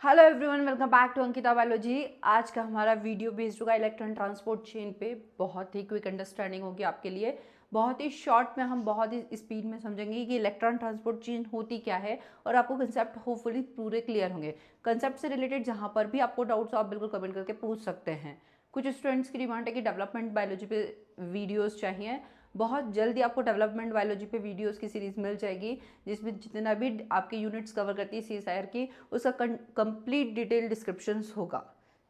Hello everyone, welcome back to Ankita biology. आज का हमारा वीडियो बेस्ड होगा इलेक्ट्रॉन ट्रांसपोर्ट चेन पे। बहुत ही क्विक अंडरस्टैंडिंग होगी आपके लिए। बहुत ही शॉर्ट में हम बहुत ही स्पीड में समझेंगे कि इलेक्ट्रॉन ट्रांसपोर्ट चेन होती क्या है और आपको कंसेप्ट होपफुली पूरे क्लियर होंगे। कंसेप्ट से रिलेटेड जहाँ पर भी आपको डाउट्स आप बिल्कुल कमेंट करके पूछ सकते हैं। कुछ स्टूडेंट्स की डिमांड है कि डेवलपमेंट बायोलॉजी पे वीडियोज़ चाहिए। बहुत जल्दी आपको डेवलपमेंट बायोलॉजी पे वीडियोस की सीरीज मिल जाएगी, जिसमें जितना भी आपके यूनिट्स कवर करती है CSIR की, उसका कंप्लीट डिटेल डिस्क्रिप्शन होगा।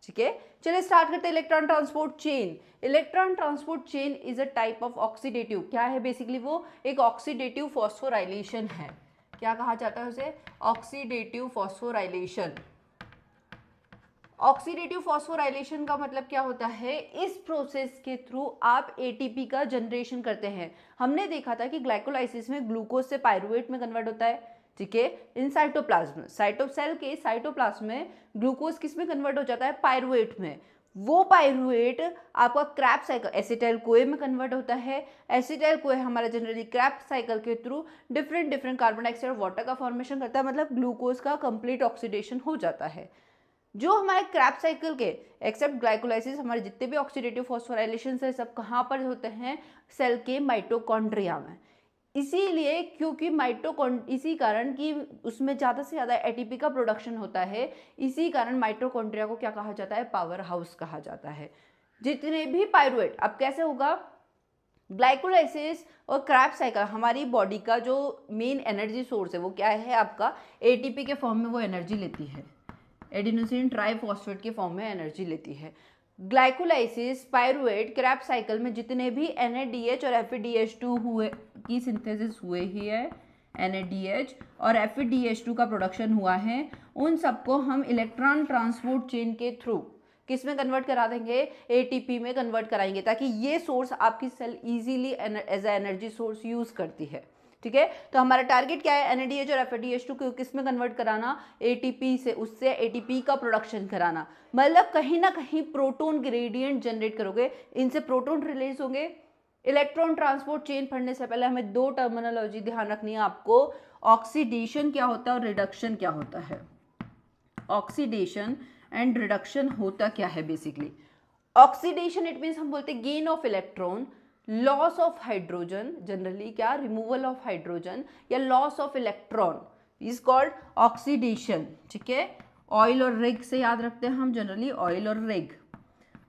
ठीक है, चलिए स्टार्ट करते हैं। Electron transport chain. Electron transport chain is a type of oxidative. क्या है बेसिकली? वो एक ऑक्सीडेटिव फॉस्फोराइलेशन है। क्या कहा जाता है उसे? Oxidative phosphorylation. ऑक्सीडेटिव फॉस्फोराइलेशन का मतलब क्या होता है? इस प्रोसेस के थ्रू आप एटीपी का जनरेशन करते हैं। हमने देखा था कि ग्लाइकोलाइसिस में ग्लूकोज से पायरुवेट में कन्वर्ट होता है। ठीक है, इन साइटोप्लाज्म, साइटोसेल के साइटोप्लाज्म में ग्लूकोज किस में कन्वर्ट हो जाता है? पायरुवेट में। वो पायरुवेट आपका क्रैब साइकिल एसिटाइल कोए में कन्वर्ट होता है। एसिटाइल कोए हमारा जनरली क्रैब साइकिल के थ्रू डिफरेंट कार्बन डाइऑक्साइड और वाटर का फॉर्मेशन करता है, मतलब ग्लूकोज का कंप्लीट ऑक्सीडेशन हो जाता है। जो हमारे क्रैब साइकिल के एक्सेप्ट ग्लाइकोलाइसिस हमारे जितने भी ऑक्सीडेटिव फॉस्फोराइलेशन है सब कहाँ पर होते हैं? सेल के माइटोकॉन्ड्रिया में। इसीलिए क्योंकि इसी कारण कि उसमें ज़्यादा से ज़्यादा एटीपी का प्रोडक्शन होता है, इसी कारण माइटोकॉन्ड्रिया को क्या कहा जाता है? पावर हाउस कहा जाता है। जितने भी पायरुवेट, अब कैसे होगा? ग्लाइकोलाइसिस और क्रैब साइकिल हमारी बॉडी का जो मेन एनर्जी सोर्स है वो क्या है? आपका एटीपी के फॉर्म में वो एनर्जी लेती है। एडिनोसिन ट्राइफॉस्फेट के फॉर्म में एनर्जी लेती है। ग्लाइकोलाइसिस, पायरुवेट, क्रैब साइकिल में जितने भी NADH और FADH2 हुए की सिंथेसिस हुए ही है, NADH और FADH2 का प्रोडक्शन हुआ है, उन सबको हम इलेक्ट्रॉन ट्रांसपोर्ट चेन के थ्रू किस में कन्वर्ट करा देंगे? ATP में कन्वर्ट कराएंगे, ताकि ये सोर्स आपकी cell easily as a energy source use करती है। ठीक है, तो हमारा टारगेट क्या है? NADH और FADH2 को किस में कन्वर्ट कराना? ATP से, उससे ATP का प्रोडक्शन कराना। मतलब कहीं ना कहीं प्रोटोन ग्रेडियंट जनरेट करोगे, इनसे प्रोटोन रिलीज होंगे। इलेक्ट्रॉन ट्रांसपोर्ट चेन पढ़ने से पहले हमें दो टर्मिनोलॉजी ध्यान रखनी है आपको। ऑक्सीडेशन क्या होता है और रिडक्शन क्या होता है। ऑक्सीडेशन एंड रिडक्शन होता क्या है बेसिकली? ऑक्सीडेशन इट मीन्स हम बोलते हैं gain of electron, loss of hydrogen, generally क्या? रिमूवल ऑफ हाइड्रोजन या loss of electron is called oxidation. ठीक है, ऑयल और रेग से याद रखते हैं हम जनरली, ऑयल और रेग।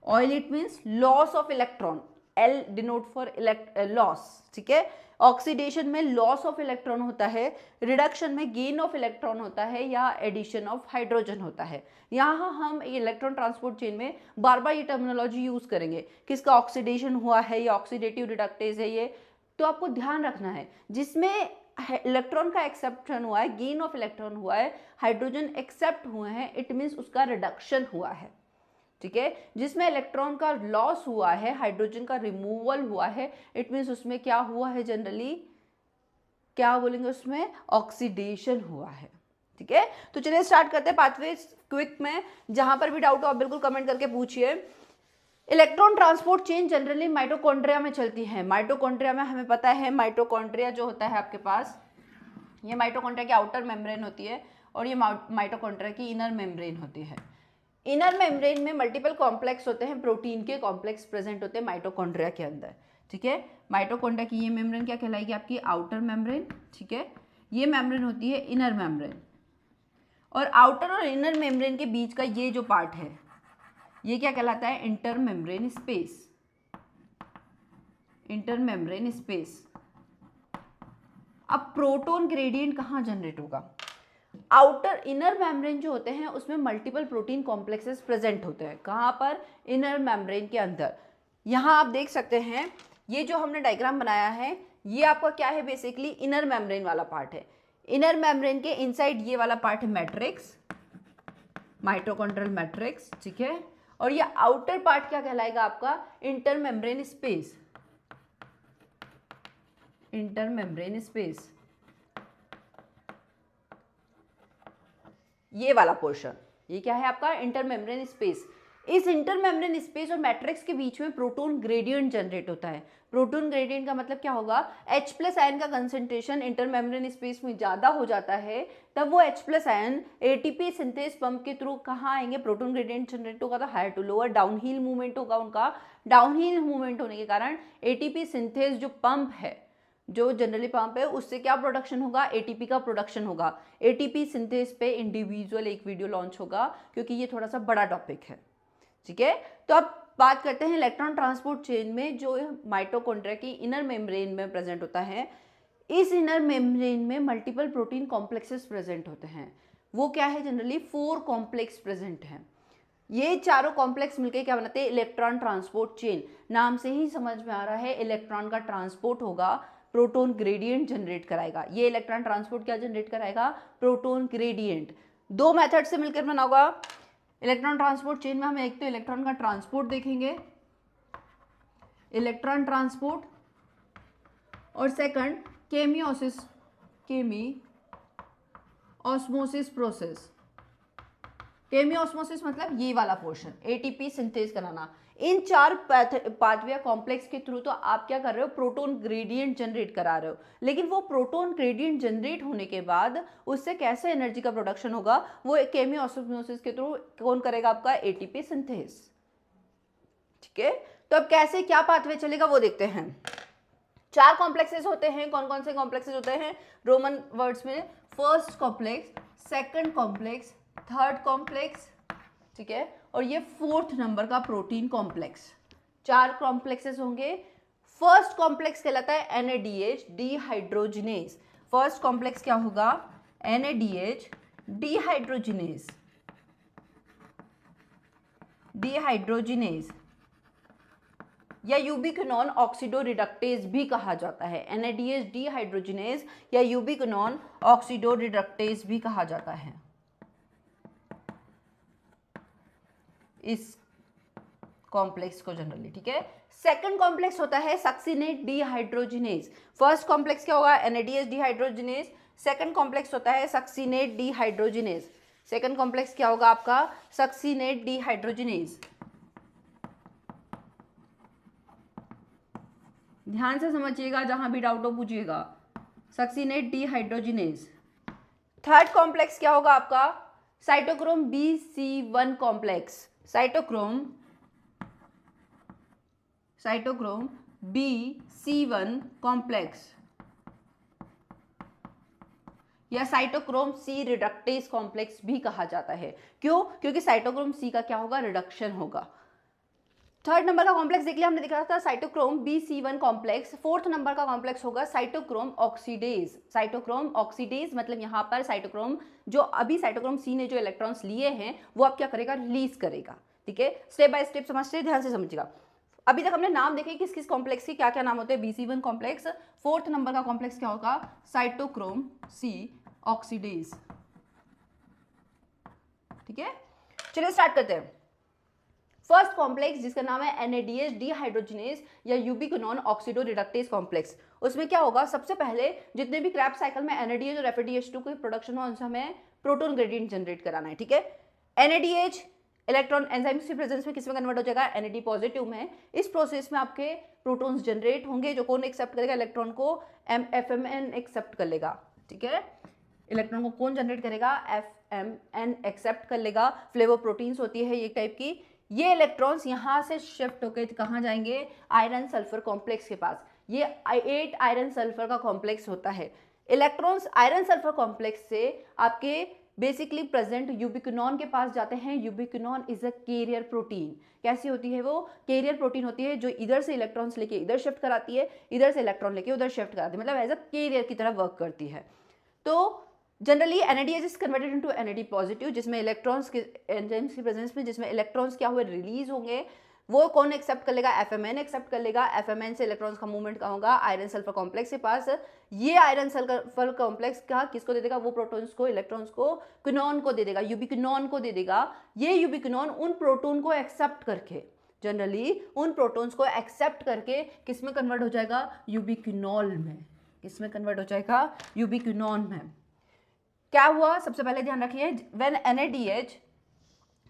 Oil it means loss of electron, L denote for loss. ठीक है, ऑक्सीडेशन में लॉस ऑफ इलेक्ट्रॉन होता है, रिडक्शन में गेन ऑफ इलेक्ट्रॉन होता है या एडिशन ऑफ हाइड्रोजन होता है। यहाँ हम इलेक्ट्रॉन ट्रांसपोर्ट चेन में बार बार ये टर्मिनोलॉजी यूज करेंगे, किसका ऑक्सीडेशन हुआ है या ऑक्सीडेटिव रिडक्टेज है ये, तो आपको ध्यान रखना है। जिसमें इलेक्ट्रॉन का एक्सेप्शन हुआ है, गेन ऑफ इलेक्ट्रॉन हुआ है, हाइड्रोजन एक्सेप्ट हुए हैं, इट मीन्स उसका रिडक्शन हुआ है। ठीक है, जिसमें इलेक्ट्रॉन का लॉस हुआ है, हाइड्रोजन का रिमूवल हुआ है, इट मीन्स उसमें क्या हुआ है? जनरली क्या बोलेंगे उसमें? ऑक्सीडेशन हुआ है। ठीक है, तो चलिए स्टार्ट करते हैं पाथवे क्विक में। जहां पर भी डाउट हो आप बिल्कुल कमेंट करके पूछिए। Electron transport chain generally mitochondria में चलती है। माइटोकॉन्ड्रिया में हमें पता है, माइटोकॉन्ड्रिया जो होता है आपके पास, ये माइटोकॉन्ड्रिया की आउटर मेम्ब्रेन होती है और ये माइटोकॉन्ड्रिया की इनर मेम्ब्रेन होती है। इनर मेम्ब्रेन में मल्टीपल कॉम्प्लेक्स होते हैं, प्रोटीन के कॉम्प्लेक्स प्रेजेंट होते हैं माइटोकॉन्ड्रिया के अंदर। ठीक है, माइटोकॉन्ड्रिया की ये मेम्ब्रेन क्या कहलाएगी? आपकी आउटर मेम्ब्रेन। ठीक है, ये मेम्ब्रेन होती है इनर मेम्ब्रेन, और आउटर और इनर मेम्ब्रेन के बीच का ये जो पार्ट है ये क्या कहलाता है? Inter membrane space. Inter membrane space. अब प्रोटोन ग्रेडियंट कहाँ जनरेट होगा? आउटर इनर मेम्ब्रेन जो होते हैं उसमें मल्टीपल प्रोटीन कॉम्प्लेक्सेस प्रेजेंट होते हैं। कहाँ पर? इनर मेम्ब्रेन के अंदर। यहाँ आप देख सकते हैं, ये जो हमने डायग्राम बनाया है ये आपका क्या है? बेसिकली इनर मेम्ब्रेन वाला पार्ट है। इनर मेम्ब्रेन के इनसाइड ये वाला पार्ट है मैट्रिक्स, माइटोकॉन्ड्रियल मैट्रिक्स। ठीक है, और ये आउटर पार्ट क्या कहलाएगा आपका? Inter membrane space. Inter membrane space, ये वाला पोर्शन, ये क्या है आपका? Inter membrane space. इस इंटरमेम्ब्रेन स्पेस और मैट्रिक्स के बीच में प्रोटॉन ग्रेडियंट जनरेट होता है। प्रोटॉन ग्रेडियंट का मतलब क्या होगा, H प्लस आयन का कंसंट्रेशन इंटरमेम्ब्रेन स्पेस में ज़्यादा हो जाता है, तब वो H plus ion ATP synthase pump के थ्रू कहाँ आएंगे, प्रोटॉन ग्रेडियंट जनरेट होगा तो higher to lower downhill movement होगा उनका। डाउनहिल मूवमेंट होने के कारण एटीपी सिंथेस जो पंप है, जो जनरली पंप है, उससे क्या प्रोडक्शन होगा, एटीपी का प्रोडक्शन होगा। एटीपी सिंथेस पे इंडिविजुअल एक वीडियो लॉन्च होगा क्योंकि ये थोड़ा सा बड़ा टॉपिक है, ठीक है। तो अब बात करते हैं इलेक्ट्रॉन ट्रांसपोर्ट चेन में जो माइटोकॉन्ड्रिया की इनर मेम्ब्रेन में प्रेजेंट होता है। इस इनर मेम्ब्रेन में मल्टीपल प्रोटीन कॉम्प्लेक्सेस प्रेजेंट होते हैं। वो क्या है, जनरली 4 कॉम्प्लेक्स प्रेजेंट हैं। ये चारों कॉम्प्लेक्स मिलकर क्या बनाते हैं, इलेक्ट्रॉन ट्रांसपोर्ट चेन। नाम से ही समझ में आ रहा है इलेक्ट्रॉन का ट्रांसपोर्ट होगा, प्रोटॉन ग्रेडियंट जनरेट कराएगा। ये इलेक्ट्रॉन ट्रांसपोर्ट क्या जनरेट कराएगा, प्रोटॉन ग्रेडियंट। 2 मेथड से मिलकर बना होगा इलेक्ट्रॉन ट्रांसपोर्ट चेन में। हम एक तो इलेक्ट्रॉन का ट्रांसपोर्ट देखेंगे, इलेक्ट्रॉन ट्रांसपोर्ट, और सेकंड केमी ऑस्मोसिस प्रोसेस। केमी ऑस्मोसिस मतलब ये वाला पोर्शन, एटीपी सिंथेस कराना। इन 4 पाथवे कॉम्प्लेक्स के थ्रू तो आप क्या कर रहे हो, प्रोटॉन ग्रेडियंट जनरेट करा रहे हो। लेकिन वो प्रोटॉन ग्रेडियंट जनरेट होने के बाद उससे कैसे एनर्जी का प्रोडक्शन होगा, वो केमी ऑस्मोसिस के थ्रू कौन करेगा, आपका एटीपी सिंथेस, ठीक है। तो अब कैसे क्या पाथवे चलेगा वो देखते हैं। 4 कॉम्प्लेक्सेस होते हैं। कौन कौन से कॉम्प्लेक्सेस होते हैं, रोमन वर्ड्स में, first complex, second complex, third complex, ठीक है, और ये 4th नंबर का प्रोटीन कॉम्प्लेक्स। 4 कॉम्प्लेक्सेस होंगे। फर्स्ट कॉम्प्लेक्स कहलाता है NADH डिहाइड्रोजिनेज। फर्स्ट कॉम्प्लेक्स क्या होगा, NADH डिहाइड्रोजिनेज, या यूबिक्विनोन ऑक्सीडोरिडक्टेज भी कहा जाता है। NADH डिहाइड्रोजिनेज या यूबिक्विनोन ऑक्सीडोरिडक्टेज भी कहा जाता है इस कॉम्प्लेक्स को जनरली, ठीक है। सेकंड कॉम्प्लेक्स होता है सक्सिनेट डिहाइड्रोजिनेज। फर्स्ट कॉम्प्लेक्स क्या होगा, NADH डिहाइड्रोजिनेज। सेकंड कॉम्प्लेक्स होता है सक्सिनेट डिहाइड्रोजिनेज। सेकंड कॉम्प्लेक्स क्या होगा आपका, सक्सिनेट डिहाइड्रोजिनेज। ध्यान से समझिएगा, जहां भी डाउट हो पूछिएगा। Succinate dehydrogenase. थर्ड कॉम्प्लेक्स क्या होगा आपका, cytochrome BC1 complex. Cytochrome BC1 complex या साइटोक्रोम C रिडक्टेज कॉम्प्लेक्स भी कहा जाता है। क्यों, क्योंकि साइटोक्रोम C का क्या होगा, रिडक्शन होगा। थर्ड नंबर का कॉम्प्लेक्स देख लिया हमने, दिखा था cytochrome BC1 complex. 4th number का कॉम्प्लेक्स होगा साइटोक्रोम ऑक्सीडेज। साइटोक्रोम ऑक्सीडेज मतलब यहाँ पर साइटोक्रोम, जो अभी साइटोक्रोम C ने जो इलेक्ट्रॉन्स लिए हैं वो अब क्या करेगा, रिलीज करेगा, ठीक है। स्टेप बाय स्टेप समझते हैं, ध्यान से समझिएगा। अभी तक हमने नाम देखे किस किस कॉम्प्लेक्स के क्या क्या नाम होते हैं, BC1 कॉम्प्लेक्स। 4th नंबर का कॉम्प्लेक्स क्या होगा, साइटोक्रोम C ऑक्सीडेज, ठीक है। चलिए स्टार्ट करते हैं। फर्स्ट कॉम्प्लेक्स जिसका नाम है NADH डिहाइड्रोजिनेज या यूबिक्विनोन ऑक्सीडोरिडक्टेज कॉम्प्लेक्स। उसमें क्या होगा, सबसे पहले जितने भी क्रैब्स साइकिल में NADH और FADH2 की प्रोडक्शन हो उनसे हमें प्रोटॉन ग्रेडियंट जनरेट कराना है, ठीक है। NADH इलेक्ट्रॉन एंजाइम की प्रेजेंस में किस में कन्वर्ट हो जाएगा, NAD पॉजिटिव में। इस प्रोसेस में आपके प्रोटॉन्स जनरेट होंगे, जो कौन एक्सेप्ट करेगा, इलेक्ट्रॉन को FMN एक्सेप्ट कर लेगा, ठीक है। इलेक्ट्रॉन को कौन जनरेट करेगा, FMN एक्सेप्ट कर लेगा। फ्लेवोप्रोटीन्स होती है एक टाइप की। ये इलेक्ट्रॉन्स यहाँ से शिफ्ट होकर कहाँ जाएंगे, आयरन सल्फर कॉम्प्लेक्स के पास। ये 8 आयरन सल्फर का कॉम्प्लेक्स होता है। इलेक्ट्रॉन्स आयरन सल्फर कॉम्प्लेक्स से आपके बेसिकली प्रेजेंट यूबिक्विनोन के पास जाते हैं। यूबिक्विनोन इज अ कैरियर प्रोटीन। कैसी होती है वो, कैरियर प्रोटीन होती है, जो इधर से इलेक्ट्रॉन्स लेके इधर शिफ्ट कराती है, इधर से इलेक्ट्रॉन लेके उधर शिफ्ट कराती है, मतलब एज अ कैरियर की तरह वर्क करती है। तो generally NADH is converted into NAD positive, जिसमें इलेक्ट्रॉन्स के एंजाइम्स की प्रेजेंस में जिसमें इलेक्ट्रॉन्स क्या हुए, रिलीज होंगे। वो कौन एक्सेप्ट कर लेगा, FMN एक्सेप्ट कर लेगा। FMN से इलेक्ट्रॉन्स का मूवमेंट कहाँ होगा, आयरन सल्फर कॉम्प्लेक्स के पास। ये आयरन सल्फर कॉम्प्लेक्स का किसको दे देगा, वो प्रोटॉन्स को, इलेक्ट्रॉन्स को क्विनोन को दे देगा, यूबिक्विनोन को दे देगा। ये यूबिक्विनोन उन प्रोटॉन को एक्सेप्ट करके, जनरली उन प्रोटॉन्स को एक्सेप्ट करके किस में कन्वर्ट हो जाएगा, यूबिक्विनोल में। किस में कन्वर्ट हो जाएगा, यूबिक्विनोन में। क्या हुआ, सबसे पहले ध्यान रखिए, व्हेन NADH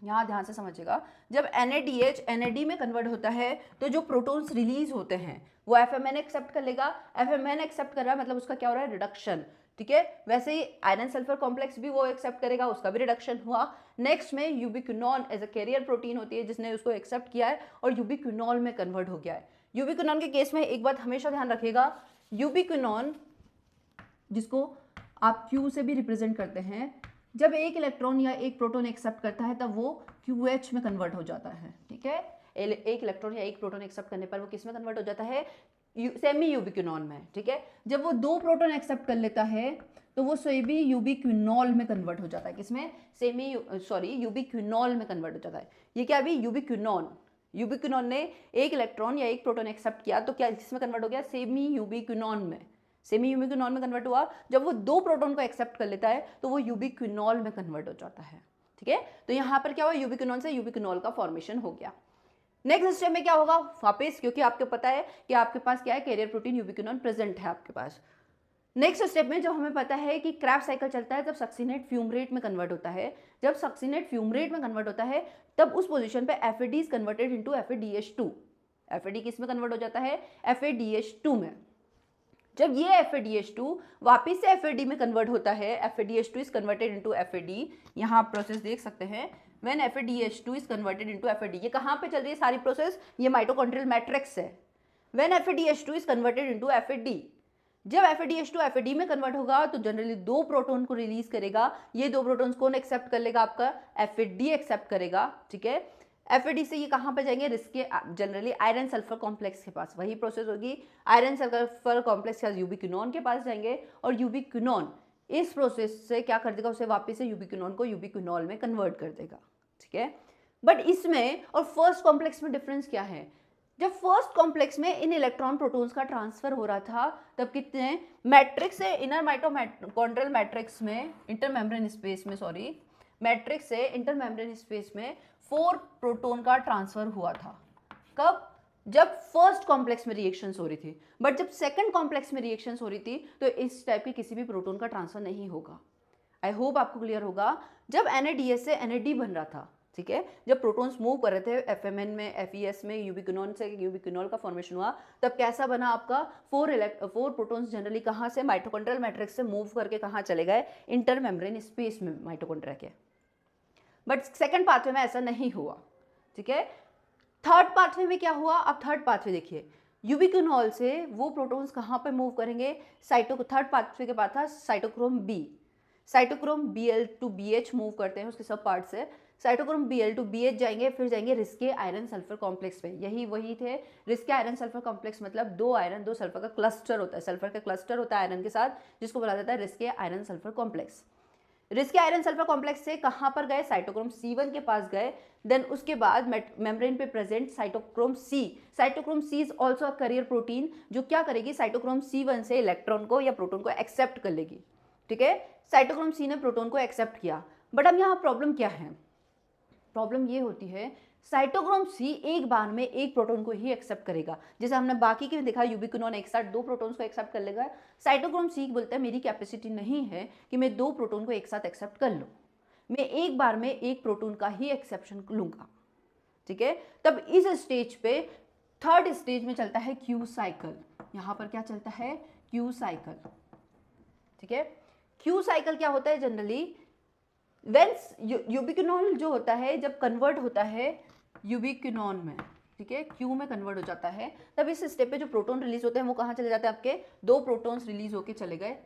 यहाँ ध्यान से समझिएगा, जब NADH NAD में कन्वर्ट होता है तो जो प्रोटॉन्स रिलीज होते हैं वो FMN एक्सेप्ट कर लेगा। FMN एक्सेप्ट कर रहा है मतलब उसका क्या हो रहा है, रिडक्शन। ठीक है, वैसे ही आयरन सल्फर कॉम्प्लेक्स भी वो एक्सेप्ट करेगा, उसका भी रिडक्शन हुआ। नेक्स्ट में ubiquinone as a carrier protein होती है जिसने उसको एक्सेप्ट किया है और यूबिक्विनॉल में कन्वर्ट हो गया है। यूबिक्विनॉन के केस में एक बात हमेशा ध्यान रखिएगा, यूबिक्विनॉन जिसको आप Q से भी रिप्रेजेंट करते हैं, जब एक इलेक्ट्रॉन या एक प्रोटॉन एक्सेप्ट करता है तब वो QH में कन्वर्ट हो जाता है। ठीक है, एक इलेक्ट्रॉन या एक प्रोटॉन एक्सेप्ट करने पर वो किस में कन्वर्ट हो जाता है, सेमी यूबिक्विनॉन में। ठीक है, जब वो दो प्रोटॉन एक्सेप्ट कर लेता है तो वो सेमी यूबिक्विनॉल में कन्वर्ट हो जाता है। किसमें, यूबिक्विनॉल में कन्वर्ट हो जाता है। ये क्या, अभी यूबिक्विनॉन ने एक इलेक्ट्रॉन या एक प्रोटॉन एक्सेप्ट किया तो क्या किसमें कन्वर्ट हो गया, सेमी यूबिक्विनॉन में कन्वर्ट हुआ। जब वो दो प्रोटॉन को एक्सेप्ट कर लेता है तो वो यूबिक्विनॉल में कन्वर्ट हो जाता है। ठीक है, तो यहाँ पर क्या हुआ, यूबिक्विनॉन से यूबिक्विनॉल का फॉर्मेशन हो गया। नेक्स्ट स्टेप में क्या होगा वापस, क्योंकि आपको पता है कि आपके पास क्या है, कैरियर प्रोटीन यूबिक्विनॉन प्रेजेंट है आपके पास। नेक्स्ट स्टेप में जो हमें पता है कि क्रैब्स साइकिल चलता है जब सक्सिनेट फ्यूमरेट में कन्वर्ट होता है। जब सक्सिनेट फ्यूमरेट में कन्वर्ट होता है तब उस पोजीशन पे FAD is converted into FADH2। FAD किस में कन्वर्ट हो जाता है, FADH2 में। जब ये FADH2 वापस से FAD में कन्वर्ट होता है, FADH2 is converted into FAD। यहाँ आप प्रोसेस देख सकते हैं, when FADH2 is converted into FAD। ये कहाँ पे चल रही है सारी प्रोसेस, ये माइटोकॉन्ड्रियल मैट्रिक्स है। When FADH2 is converted into FAD, जब FADH2 FAD में कन्वर्ट होगा तो जनरली दो प्रोटॉन को रिलीज करेगा। ये दो प्रोटॉन्स कौन एक्सेप्ट कर लेगा, आपका FAD एक्सेप्ट करेगा। ठीक है, FAD से ये कहाँ पर जाएंगे, risk generally iron sulphur complex के पास। वही प्रोसेस होगी, आयरन सल्फर कॉम्प्लेक्स या यूबिक्विनॉन के पास जाएंगे और यूबिक्विनॉन इस प्रोसेस से क्या कर देगा, उसे वापस से यूबिक्विनॉन को यूबिक्विनॉल में कन्वर्ट कर देगा। ठीक है, बट इसमें और फर्स्ट कॉम्प्लेक्स में डिफरेंस क्या है, जब फर्स्ट कॉम्प्लेक्स में इन इलेक्ट्रॉन प्रोटॉन्स का ट्रांसफर हो रहा था तब कितने मैट्रिक्स से इनर माइटोकॉन्ड्रियल मैट्रिक्स में इंटरमेम्ब्रेन स्पेस में मैट्रिक्स से इंटरमेम्ब्रेन स्पेस में 4 प्रोटॉन का ट्रांसफर हुआ था। कब, जब फर्स्ट कॉम्प्लेक्स में रिएक्शंस हो रही थी। बट जब सेकंड कॉम्प्लेक्स में रिएक्शंस हो रही थी तो इस टाइप के किसी भी प्रोटॉन का ट्रांसफर नहीं होगा। आई होप आपको क्लियर होगा। जब NADH से NAD बन रहा था, ठीक है, जब प्रोटॉन्स मूव कर रहे थे FMN में, FES में, यूबिक्विनॉन से यूबिक्विनॉल का फॉर्मेशन हुआ, तब कैसा बना आपका, 4 प्रोटॉन्स जनरली कहाँ से, माइटोकॉन्ड्रियल मैट्रिक्स से मूव करके कहाँ चले गए, इंटरमेम्ब्रेन स्पेस में माइटोकॉन्ड्रिया के। बट सेकंड पाथवे में ऐसा नहीं हुआ। ठीक है, थर्ड पाथवे में क्या हुआ, अब थर्ड पाथवे देखिए, यूबिक्विनॉल से वो प्रोटॉन्स कहाँ पे मूव करेंगे, थर्ड पाथवे के बाद था cytochrome B। Cytochrome Bl to BH move करते हैं उसके सब पार्ट से। साइटोक्रोम Bl to BH जाएंगे, फिर जाएंगे रिस्के आयरन सल्फर कॉम्प्लेक्स पे। वही थे रिस्के आयरन सल्फर कॉम्प्लेक्स, मतलब 2 आयरन 2 सल्फर का क्लस्टर होता है, सल्फर का क्लस्टर होता है आयरन के साथ, जिसको बोला जाता है risky iron sulphur complex. Risky iron sulphur complex से कहाँ पर गए, साइटोक्रोम C1 के पास गए। देन उसके बाद मेम्ब्रेन पे present cytochrome C। Cytochrome C is also a carrier protein, जो क्या करेगी, साइटोक्रोम C1 से इलेक्ट्रॉन को या प्रोटॉन को एक्सेप्ट कर लेगी। ठीक है, साइटोक्रोम C ने प्रोटॉन को एक्सेप्ट किया। बट अब यहाँ प्रॉब्लम क्या है, प्रॉब्लम ये होती है साइटोक्रोम C एक बार में एक प्रोटॉन को ही एक्सेप्ट करेगा। जैसे हमने बाकी के में देखा, यूबिक्विनॉन एक साथ 2 प्रोटॉन्स को एक्सेप्ट कर लेगा। साइटोक्रोम C बोलता है मेरी कैपेसिटी नहीं है कि मैं 2 प्रोटॉन को एक साथ एक्सेप्ट कर लूँ, मैं एक बार में एक प्रोटॉन का ही एक्सेप्शन लूँगा। ठीक है, तब इस स्टेज पे थर्ड स्टेज में चलता है Q साइकिल। यहाँ पर क्या चलता है, Q साइकिल। ठीक है, Q साइकिल क्या होता है, जनरली व्हेन यूबिक्विनॉल जो होता है जब कन्वर्ट होता है यूबिक्विनॉन में, ठीक है, Q में कन्वर्ट हो जाता है, तब इस स्टेप पे जो प्रोटॉन रिलीज होते हैं वो कहाँ चले जाते हैं, आपके 2 प्रोटॉन्स रिलीज होके चले गए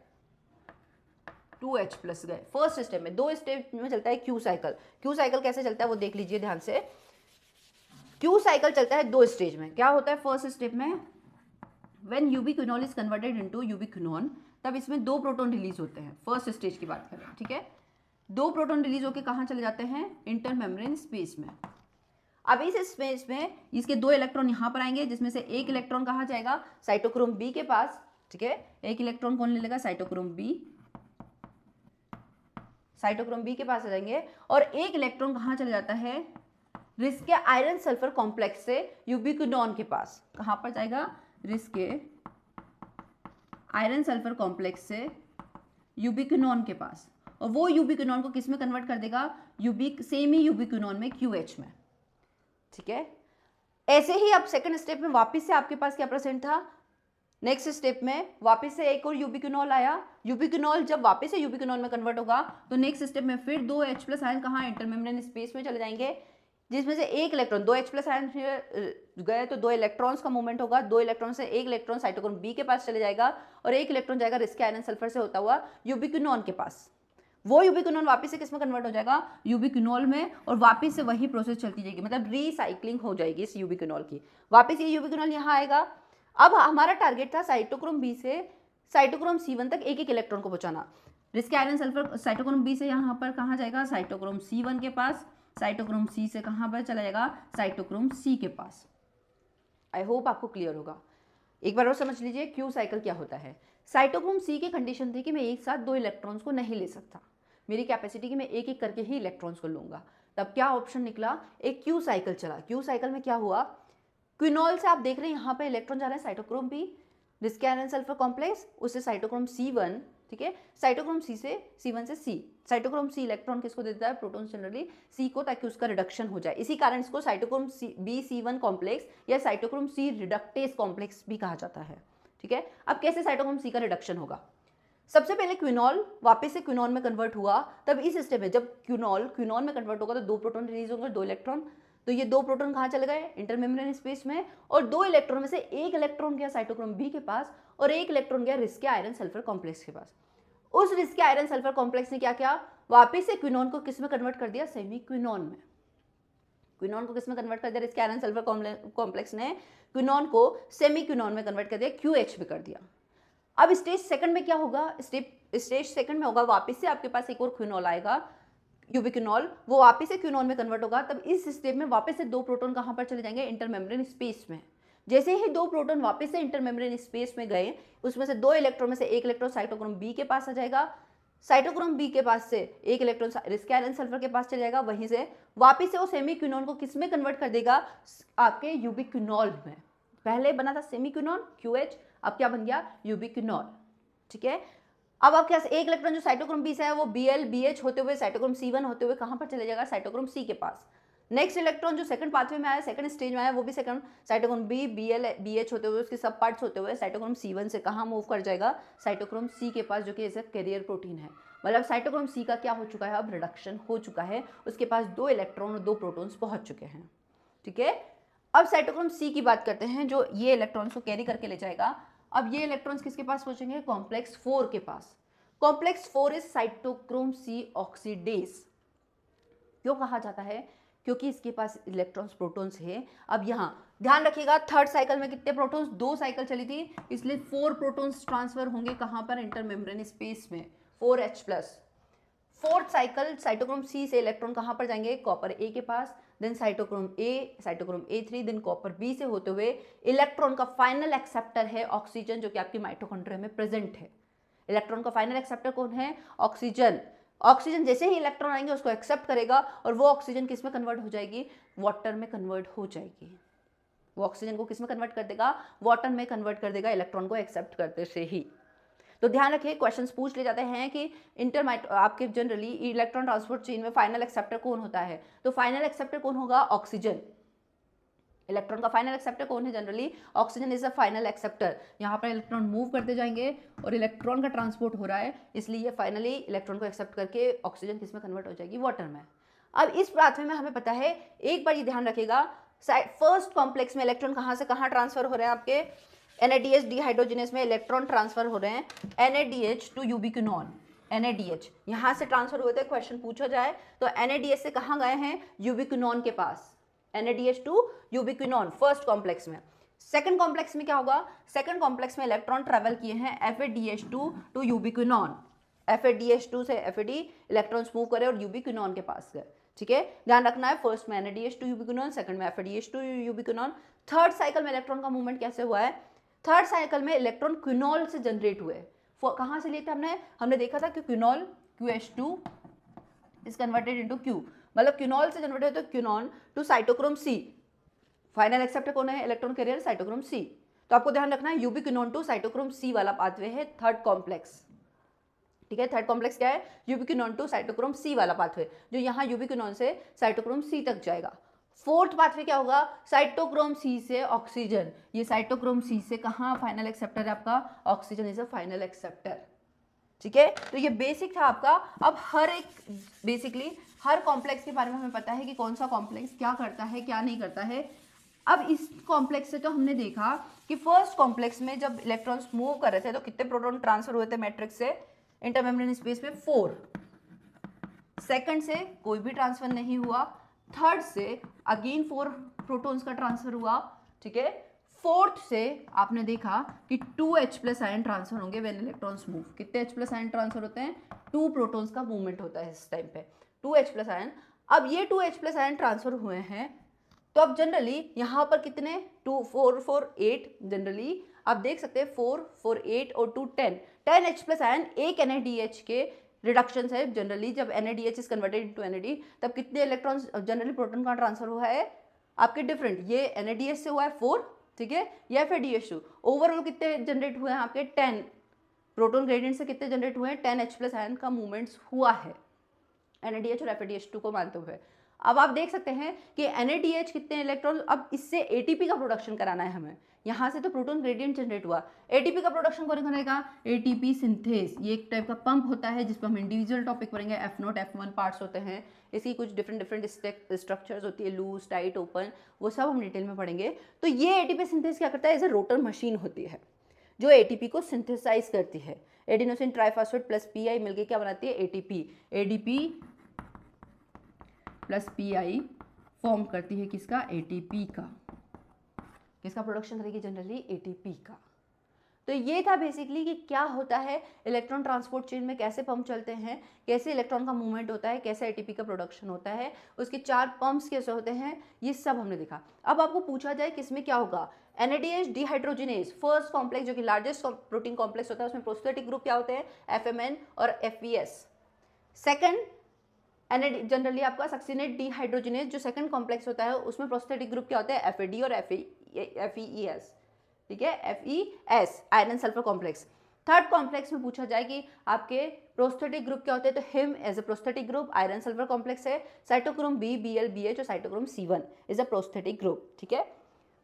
2H प्लस गए। फर्स्ट स्टेप में 2 स्टेप में चलता है Q साइकिल। Q साइकिल कैसे चलता है वो देख लीजिए ध्यान से। Q साइकिल चलता है 2 स्टेज में। क्या होता है फर्स्ट स्टेप में, when ubiquinol is converted into ubiquinone, तब इसमें 2 प्रोटॉन रिलीज होते हैं। फर्स्ट स्टेज की बात करें, ठीक है, 2 प्रोटॉन रिलीज होके कहाँ चले जाते हैं, इंटरमेम्ब्रेन स्पेस में। अब इस स्पेस में इसके 2 इलेक्ट्रॉन यहाँ पर आएंगे, जिसमें से एक इलेक्ट्रॉन कहाँ जाएगा, साइटोक्रोम B के पास। ठीक है, एक इलेक्ट्रॉन कौन ले लेगा, साइटोक्रोम B, साइटोक्रोम B के पास आ जाएंगे। और एक इलेक्ट्रॉन कहाँ चले जाता है, रिस्के आयरन सल्फर कॉम्प्लेक्स से यूबिक्विनॉन के पास। कहाँ पर जाएगा, रिस्के आयरन सल्फर कॉम्प्लेक्स से यूबिक्विनॉन के पास। और वो यूबिक्विनॉन को किस में कन्वर्ट कर देगा, सेमी यूबिक्विनॉन में, QH में। ठीक है, ऐसे ही अब सेकंड स्टेप में वापस से आपके पास क्या प्रेजेंट था, नेक्स्ट स्टेप में वापस से एक और यूबिक्विनॉल आया। यूबिक्विनॉल जब वापस से यूबिक्विनॉल में कन्वर्ट होगा तो नेक्स्ट स्टेप में फिर 2 H+ आयन कहाँ, इंटरमेम्ब्रेन स्पेस में चले जाएंगे, जिसमें से एक इलेक्ट्रॉन, 2 H+ आयन गए तो 2 इलेक्ट्रॉन्स का मूवमेंट होगा, 2 इलेक्ट्रॉन से एक इलेक्ट्रॉन साइटोक्रोम बी के पास चले जाएगा और एक इलेक्ट्रॉन जाएगा रिस्क आयरन सल्फर से होता हुआ यूबिक्विनॉन के पास। वो यूबिक्विनॉन वापस से किस में कन्वर्ट हो जाएगा, यूबिक्विनॉल में, और वापस से वही प्रोसेस चलती जाएगी, मतलब रीसाइक्लिंग हो जाएगी इस यूबिक्विनॉल की। वापस ये यूबिक्विनॉल यहाँ आएगा। अब हमारा टारगेट था साइटोक्रोम बी से साइटोक्रोम C1 तक एक एक इलेक्ट्रॉन को पहुंचाना। Rieske iron sulphur cytochrome b से यहाँ पर कहाँ जाएगा, साइटोक्रोम C1 के पास, साइटोक्रोम C से कहाँ पर चला जाएगा, साइटोक्रोम C के पास। आई होप आपको क्लियर होगा। एक बार और समझ लीजिए क्यू साइकिल क्या होता है। साइटोक्रोम C की कंडीशन थी कि मैं एक साथ 2 इलेक्ट्रॉन्स को नहीं ले सकता, मेरी कैपेसिटी कि मैं एक एक करके ही इलेक्ट्रॉन्स को लूंगा। तब क्या ऑप्शन निकला, एक क्यू साइकिल चला। क्यू साइकिल में क्या हुआ, क्विनॉल से आप देख रहे हैं यहाँ पे इलेक्ट्रॉन जा रहे हैं cytochrome b, Rieske iron sulphur complex, उससे साइटोक्रोम C1, ठीक है, साइटोक्रोम C1 से C, साइटोक्रोम C इलेक्ट्रॉन किसको देता है, प्रोटॉन जनरली C को, ताकि उसका रिडक्शन हो जाए। इसी कारण इसको साइटोक्रोम BC1 कॉम्प्लेक्स या साइटोक्रोम C रिडक्टेज कॉम्प्लेक्स भी कहा जाता है। ठीक है, अब कैसे साइटोक्रोम C का रिडक्शन होगा, सबसे पहले क्विनॉल वापस से क्विनॉन में कन्वर्ट हुआ। तब इस स्टेप में जब क्विनॉन में कन्वर्ट होगा तो 2 प्रोटॉन रिलीज होंगे, 2 इलेक्ट्रॉन, तो ये 2 प्रोटॉन कहाँ चले गए, इंटरमेम्ब्रेन स्पेस में, और 2 इलेक्ट्रॉन में से एक इलेक्ट्रॉन गया साइटोक्रोम बी के पास और एक इलेक्ट्रॉन गया रिस्क आयरन सल्फर कॉम्प्लेक्स के पास। उस रिस्क आयरन सल्फर कॉम्प्लेक्स ने क्या किया, वापस से क्विनॉन को किस में कन्वर्ट कर दिया, सेमी क्विनॉन में। क्विनॉन को किस में कन्वर्ट कर दिया, रिस्क आयरन सल्फर कॉम्प्लेक्स ने क्विनॉन को सेमी क्विनॉन में कन्वर्ट कर दिया, QH में कर दिया। अब स्टेज सेकंड में क्या होगा, स्टेज सेकंड में होगा वापस से आपके पास एक और क्विनॉल आएगा, यूबिक्विनॉल, वो वापस से क्विनॉन में कन्वर्ट होगा। तब इस स्टेप में वापस से 2 प्रोटॉन कहाँ पर चले जाएंगे, इंटरमेम्ब्रेन स्पेस में। जैसे ही 2 प्रोटॉन वापस से इंटरमेम्ब्रेन स्पेस में गए, उसमें से 2 इलेक्ट्रॉन में से एक इलेक्ट्रॉन साइटोक्रोम बी के पास आ जाएगा, साइटोक्रोम बी के पास से एक इलेक्ट्रॉन रिस्क आयरन सल्फर के पास चले जाएगा, वहीं से वापस से वो सेमी क्विनॉन को किस में कन्वर्ट कर देगा, आपके यूबिक्विनॉल में। पहले बना था सेमी क्विनॉन QH, अब क्या बन गया, यूबिक्विनॉल। ठीक है, अब आप क्या, एक इलेक्ट्रॉन जो साइटोक्रोम बी से है वो Bl BH होते हुए साइटोक्रोम C1 होते हुए कहाँ पर चले जाएगा, साइटोक्रोम C के पास। नेक्स्ट इलेक्ट्रॉन जो सेकंड पाथवे में आया, सेकंड स्टेज में आया, वो भी second cytochrome B Bl BH होते हुए उसके सब पार्ट्स होते हुए साइटोक्रोम C1 से कहाँ मूव कर जाएगा, साइटोक्रोम C के पास, जो कि एज ए कैरियर प्रोटीन है। मतलब साइटोक्रोम C का क्या हो चुका है, अब रिडक्शन हो चुका है, उसके पास 2 इलेक्ट्रॉन और 2 प्रोटॉन्स पहुंच चुके हैं। ठीक है, अब साइटोक्रोम C की बात करते हैं, जो ये इलेक्ट्रॉन्स को कैरी करके ले जाएगा। अब ये इलेक्ट्रॉन्स किसके पास पहुंचेंगे, कॉम्प्लेक्स 4 के पास। Complex 4 is cytochrome C oxidase. क्यों कहा जाता है, क्योंकि इसके पास इलेक्ट्रॉन्स प्रोटॉन्स है। अब यहाँ ध्यान रखिएगा, थर्ड साइकिल में कितने प्रोटॉन्स, 2 साइकिल चली थी, इसलिए 4 प्रोटॉन्स ट्रांसफर होंगे कहाँ पर, इंटरमेम्ब्रेन स्पेस में, 4H+। Fourth cycle cytochrome C से इलेक्ट्रॉन कहाँ पर जाएंगे, कॉपर A के पास, then cytochrome A3, then copper B से होते हुए इलेक्ट्रॉन का फाइनल एक्सेप्टर है ऑक्सीजन, जो कि आपके माइटोकॉन्ड्रिया में प्रेजेंट है। इलेक्ट्रॉन का फाइनल एक्सेप्टर कौन है, ऑक्सीजन। ऑक्सीजन जैसे ही इलेक्ट्रॉन आएंगे उसको एक्सेप्ट करेगा और वो ऑक्सीजन किस में कन्वर्ट हो जाएगी, वाटर में कन्वर्ट हो जाएगी। वो ऑक्सीजन को किस में कन्वर्ट कर देगा, वाटर में कन्वर्ट कर देगा, इलेक्ट्रॉन को एक्सेप्ट करते से ही। तो ध्यान रखिए, क्वेश्चंस पूछ ले जाते हैं कि आपके जनरली इलेक्ट्रॉन ट्रांसपोर्ट चेन में फाइनल एक्सेप्टर कौन होता है, तो फाइनल एक्सेप्टर कौन होगा, ऑक्सीजन। इलेक्ट्रॉन का फाइनल एक्सेप्टर कौन है, generally oxygen is a final acceptor. यहाँ पर इलेक्ट्रॉन मूव करते जाएंगे और इलेक्ट्रॉन का ट्रांसपोर्ट हो रहा है, इसलिए फाइनली इलेक्ट्रॉन को एक्सेप्ट करके ऑक्सीजन किस में कन्वर्ट हो जाएगी, वाटर में। अब इस पाथवे में हमें पता है, एक बार ये ध्यान रखिएगा, फर्स्ट कॉम्प्लेक्स में इलेक्ट्रॉन कहाँ से कहाँ ट्रांसफर हो रहे हैं, आपके NADH डिहाइड्रोजिनेस में इलेक्ट्रॉन ट्रांसफर हो रहे हैं, NADH टू यूबिक्विनॉन। NADH यहाँ से ट्रांसफर हुए थे, क्वेश्चन पूछा जाए तो NADH से कहाँ गए हैं, यूबिक्विनॉन के पास, NADH to ubiquinone first complex में। सेकंड कॉम्प्लेक्स में क्या होगा, सेकंड कॉम्प्लेक्स में इलेक्ट्रॉन ट्रेवल किए हैं FADH2 टू यूबिक्विनॉन, FADH2 से FAD इलेक्ट्रॉन्स मूव करे और यूबिक्विनॉन के पास गए। ठीक है, ध्यान रखना है, फर्स्ट में NADH टू यूबिक्विनॉन, सेकंड में FADH2 यूबिक्विनॉन। थर्ड साइकिल में इलेक्ट्रॉन का मूवमेंट कैसे हुआ है, थर्ड साइकिल में इलेक्ट्रॉन क्विनॉल से जनरेट हुए। कहाँ से लिए थे हमने देखा था कि क्विनॉल QH2 is converted into Q, मतलब क्विनॉल से जनरेट होता है quinone to cytochrome C। Final acceptor कौन है, इलेक्ट्रॉन कैरियर साइटोक्रोम C। तो आपको ध्यान रखना है, यूबिक्विनॉन टू साइटोक्रोम C वाला पाथवे है थर्ड कॉम्प्लेक्स। ठीक है। थर्ड कॉम्प्लेक्स क्या है, यूबिक्विनोन टू साइटोक्रोम सी वाला पाथवे, जो यहाँ यूबिक्विनोन से साइटोक्रोम सी तक जाएगा। फोर्थ पाथवे क्या होगा, साइटोक्रोम सी से ऑक्सीजन, ये साइटोक्रोम सी से कहाँ फाइनल एक्सेप्टर है आपका, oxygen is a final acceptor, ठीक है। तो ये बेसिक था आपका। अब हर एक बेसिकली हर कॉम्प्लेक्स के बारे में हमें पता है कि कौन सा कॉम्प्लेक्स क्या करता है क्या नहीं करता है। अब इस कॉम्प्लेक्स से तो हमने देखा कि फर्स्ट कॉम्प्लेक्स में जब इलेक्ट्रॉन्स मूव कर रहे थे तो कितने प्रोटॉन ट्रांसफर हुए थे मैट्रिक्स से इंटरमेम्ब्रेन स्पेस में, 4। सेकंड से कोई भी ट्रांसफर नहीं हुआ, थर्ड से अगेन 4 प्रोटॉन्स का ट्रांसफर हुआ, ठीक है। फोर्थ से आपने देखा कि 2H+ आयन ट्रांसफर होंगे व्हेन इलेक्ट्रॉन्स मूव। कितने H+ आयन ट्रांसफर होते हैं, 2 प्रोटॉन्स का मूवमेंट होता है इस टाइम पे, 2H+ आयन। अब ये 2H+ आयन ट्रांसफर हुए हैं, तो अब जनरली यहाँ पर कितने 2 4 4 8 जनरली आप देख सकते हैं 4 4 8 और 2 10 H+ आयन एक NADH के रिडक्शन है। जनरली जब NADH is converted into NAD तब कितने इलेक्ट्रॉन्स जनरली प्रोटॉन का ट्रांसफर हुआ है आपके डिफरेंट, ये NADH से हुआ है 4, ठीक है, या फिर DH2। ओवरऑल कितने जनरेट हुए हैं आपके 10, प्रोटॉन ग्रेडियंट से कितने जनरेट हुए हैं 10H+ आयन का मूवमेंट्स हुआ है NADH और FADH2 को मानते हुए। अब आप देख सकते हैं कि NADH कितने इलेक्ट्रॉन, अब इससे ATP का प्रोडक्शन कराना है हमें, यहाँ से तो प्रोटॉन ग्रेडियंट जनरेट हुआ, ATP का प्रोडक्शन कौन करेगा, ATP सिंथेस। ये एक टाइप का पंप होता है जिस पर हम इंडिविजुअल टॉपिक पढ़ेंगे, F0 F1 पार्ट्स होते हैं, इसकी कुछ डिफरेंट स्ट्रक्चर्स होती है, लूज टाइट ओपन, वो सब हम डिटेल में पढ़ेंगे। तो ये ATP सिंथेस क्या करता है, एज ए रोटर मशीन होती है जो ATP को सिंथेसाइज करती है। एडिनोसिन ट्राइफॉस्फेट प्लस PI मिलके क्या बनाती है, ATP। ADP plus PI form करती है किसका, ATP का। किसका प्रोडक्शन करेगी, जनरली ATP का। तो ये था बेसिकली कि क्या होता है इलेक्ट्रॉन ट्रांसपोर्ट चेन में, कैसे पंप चलते हैं, कैसे इलेक्ट्रॉन का मूवमेंट होता है, कैसे ATP का प्रोडक्शन होता है, उसके 4 पंप्स कैसे होते हैं, ये सब हमने देखा। अब आपको पूछा जाए किसमें क्या होगा, NADH डिहाइड्रोजिनेज फर्स्ट कॉम्प्लेक्स जो कि लार्जेस्ट प्रोटीन कॉम्प्लेक्स होता है, उसमें प्रोस्थेटिक ग्रुप क्या होते हैं, FMN और FVS। सेकंड जनरली आपका सक्सिनेट डिहाइड्रोजिनेज जो सेकंड कॉम्प्लेक्स होता है उसमें प्रोस्थेटिक ग्रुप क्या होता है, FAD और FES, ठीक है, FES iron sulphur complex. Third complex में पूछा जाए कि आपके प्रोस्थेटिक ग्रुप क्या होते हैं, तो haem as a prosthetic group iron sulphur complex है, साइटोक्रोम B BL BH और cytochrome C1 is a prosthetic group, ठीक है।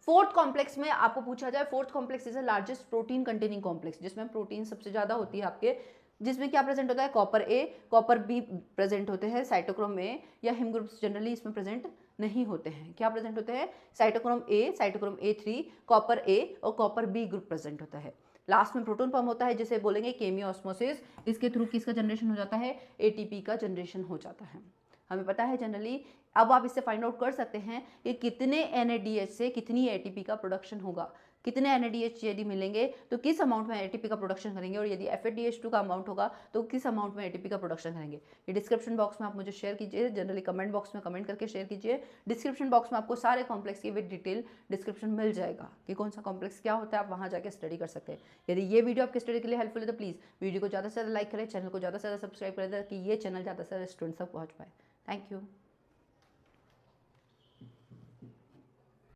फोर्थ कॉम्प्लेक्स में आपको पूछा जाए, fourth complex is a largest protein containing complex, जिसमें प्रोटीन सबसे ज्यादा होती है आपके, जिसमें क्या प्रेजेंट होता है, copper A copper B present होते हैं, साइटोक्रोम A या हिम ग्रुप्स जनरली इसमें प्रेजेंट नहीं होते हैं, क्या प्रेजेंट होते हैं, cytochrome A cytochrome A3 copper A और कॉपर B ग्रुप प्रेजेंट होता है। लास्ट में प्रोटॉन पंप होता है जिसे बोलेंगे केमियो ऑस्मोसिस, इसके थ्रू किसका जनरेशन हो जाता है, ATP का जनरेशन हो जाता है। हमें पता है जनरली, अब आप इससे फाइंड आउट कर सकते हैं कि कितने NADH से कितनी ATP का प्रोडक्शन होगा, कितने NADH यदि मिलेंगे तो किस अमाउंट में ATP का प्रोडक्शन करेंगे, और यदि FADH2 का अमाउंट होगा तो किस अमाउंट में ATP का प्रोडक्शन करेंगे। ये डिस्क्रिप्शन बॉक्स में आप मुझे शेयर कीजिए, जनरली कमेंट बॉक्स में कमेंट करके शेयर कीजिए। डिस्क्रिप्शन बॉक्स में आपको सारे कॉम्प्लेक्स की विद डिटेल डिस्क्रिप्शन मिल जाएगा कि कौन सा कॉम्प्लेक्स क्या होता है, आप वहाँ जाकर स्टडी कर सकते हैं। यदि ये वीडियो आपके स्टडी के लिए हेल्पफुल है तो प्लीज़ वीडियो को ज़्यादा से ज़्यादा लाइक करें, चैनल को ज़्यादा से ज़्यादा सब्सक्राइब करें ताकि ये चैनल ज़्यादा से ज़्यादा स्टूडेंट्स तक पहुँच पाए। Thank you.